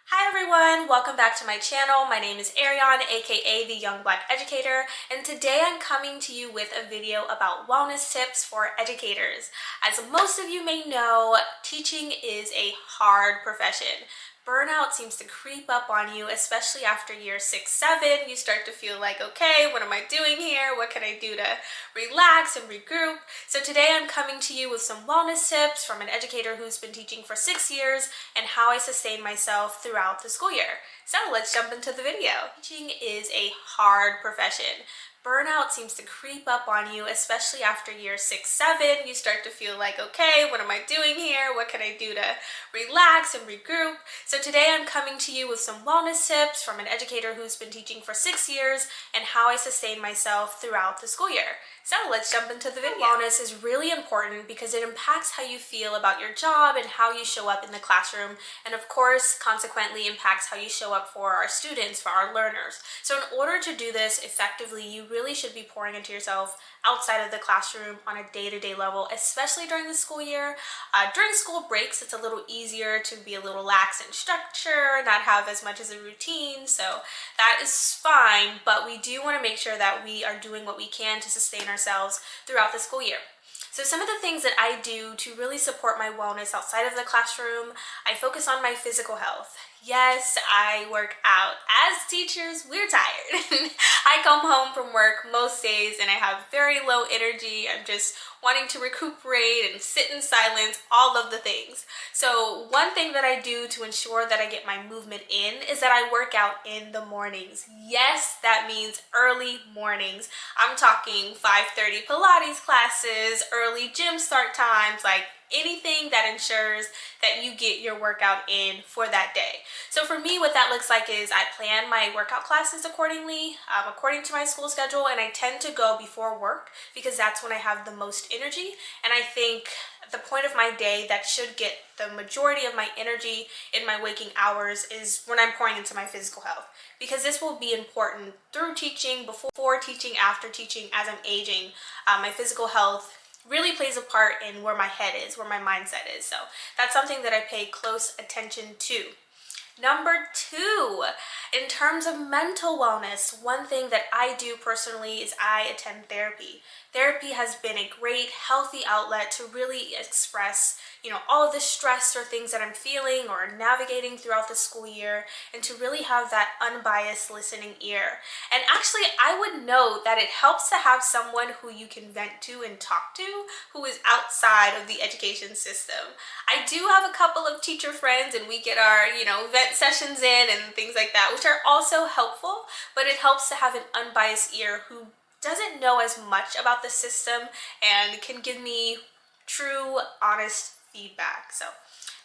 Hi everyone, welcome back to my channel. My name is Ariane, aka the Young Black Educator, and today I'm coming to you with a video about wellness tips for educators. As most of you may know, teaching is a hard profession. Burnout seems to creep up on you, especially after year 6, 7. You start to feel like, okay, what am I doing here? What can I do to relax and regroup? So today I'm coming to you with some wellness tips from an educator who's been teaching for 6 years and how I sustain myself throughout the school year. So let's jump into the video. Teaching is a hard profession. Burnout seems to creep up on you, especially after year 6, 7. You start to feel like, okay, what am I doing here? What can I do to relax and regroup? So today I'm coming to you with some wellness tips from an educator who's been teaching for 6 years and how I sustain myself throughout the school year. So let's jump into the video. Wellness is really important because it impacts how you feel about your job and how you show up in the classroom, and of course, consequently impacts how you show up for our students, for our learners. So in order to do this effectively, you really should be pouring into yourself outside of the classroom on a day-to-day level, especially during the school year. During school breaks, it's a little easier to be a little lax in structure, not have as much as a routine, so that is fine, but we do want to make sure that we are doing what we can to sustain ourselves throughout the school year. So some of the things that I do to really support my wellness outside of the classroom, I focus on my physical health. Yes, I work out. As teachers, we're tired. I come home from work most days and I have very low energy. I'm just wanting to recuperate and sit in silence, all of the things. So one thing that I do to ensure that I get my movement in is that I work out in the mornings. Yes, that means early mornings. I'm talking 5:30 Pilates classes, early gym start times, like anything that ensures that you get your workout in for that day. So for me, what that looks like is I plan my workout classes accordingly, according to my school schedule, and I tend to go before work because that's when I have the most energy. And I think the point of my day that should get the majority of my energy in my waking hours is when I'm pouring into my physical health, because this will be important through teaching, before teaching, after teaching, as I'm aging. My physical health really plays a part in where my head is, where my mindset is. So that's something that I pay close attention to. Number 2, in terms of mental wellness, one thing that I do personally is I attend therapy. Therapy has been a great, healthy outlet to really express, all of the stress or things that I'm feeling or navigating throughout the school year, and to really have that unbiased listening ear. And actually, I would note that it helps to have someone who you can vent to and talk to who is outside of the education system. I do have a couple of teacher friends and we get our, vet sessions in and things like that, which are also helpful, but it helps to have an unbiased ear who doesn't know as much about the system and can give me true, honest feedback. So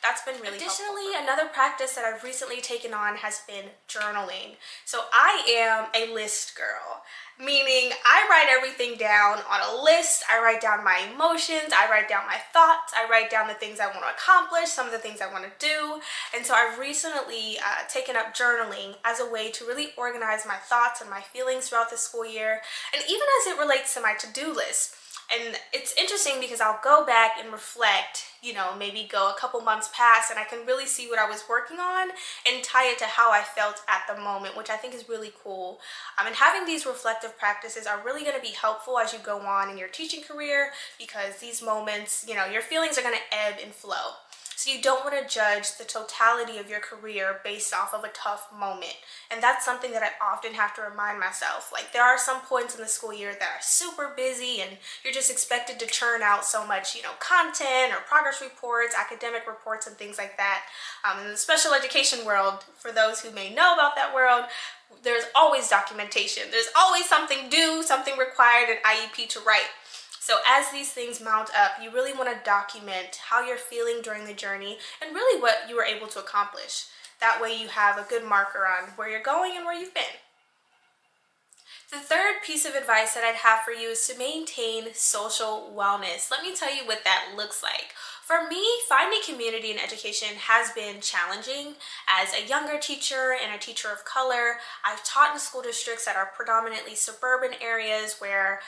that's been really helpful. Additionally, another practice that I've recently taken on has been journaling. So I am a list girl, meaning I write everything down on a list. I write down my emotions, I write down my thoughts, I write down the things I want to accomplish, some of the things I want to do. And so I've recently taken up journaling as a way to really organize my thoughts and my feelings throughout the school year, and even as it relates to my to-do list. And it's interesting because I'll go back and reflect, maybe go a couple months past, and I can really see what I was working on and tie it to how I felt at the moment, which I think is really cool. And having these reflective practices are really going to be helpful as you go on in your teaching career, because these moments, your feelings are going to ebb and flow. So you don't want to judge the totality of your career based off of a tough moment. And that's something that I often have to remind myself. Like, there are some points in the school year that are super busy and you're just expected to churn out so much, content or progress reports, academic reports, and things like that. In the special education world, for those who may know about that world, there's always documentation. There's always something due, something required, an IEP to write. So as these things mount up, you really want to document how you're feeling during the journey and really what you were able to accomplish. That way you have a good marker on where you're going and where you've been. The third piece of advice that I'd have for you is to maintain social wellness. Let me tell you what that looks like. For me, finding community in education has been challenging. As a younger teacher and a teacher of color, I've taught in school districts that are predominantly suburban areas where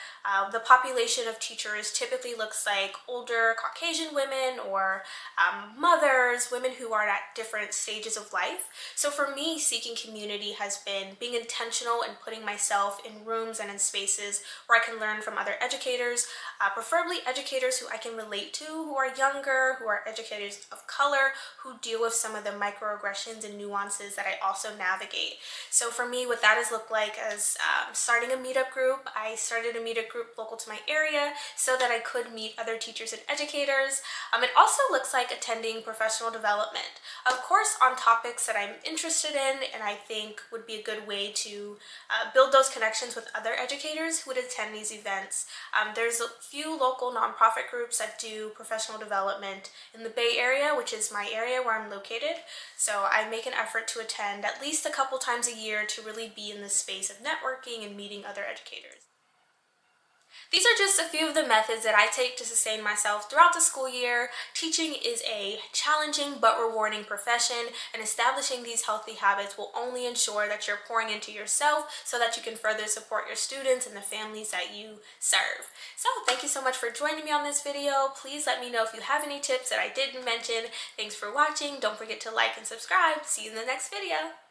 the population of teachers typically looks like older Caucasian women or mothers, women who are at different stages of life. So for me, seeking community has been being intentional and putting myself in rooms and in spaces where I can learn from other educators, preferably educators who I can relate to, who are younger, who are educators of color, who deal with some of the microaggressions and nuances that I also navigate. So for me, what that has looked like is starting a meetup group. I started a meetup group local to my area so that I could meet other teachers and educators. It also looks like attending professional development, of course, on topics that I'm interested in and I think would be a good way to build those connections with other educators who would attend these events. There's a few local nonprofit groups that do professional development in the Bay Area, which is my area where I'm located. So I make an effort to attend at least a couple times a year to really be in the space of networking and meeting other educators. These are just a few of the methods that I take to sustain myself throughout the school year. Teaching is a challenging but rewarding profession, and establishing these healthy habits will only ensure that you're pouring into yourself so that you can further support your students and the families that you serve. So thank you so much for joining me on this video. Please let me know if you have any tips that I didn't mention. Thanks for watching. Don't forget to like and subscribe. See you in the next video.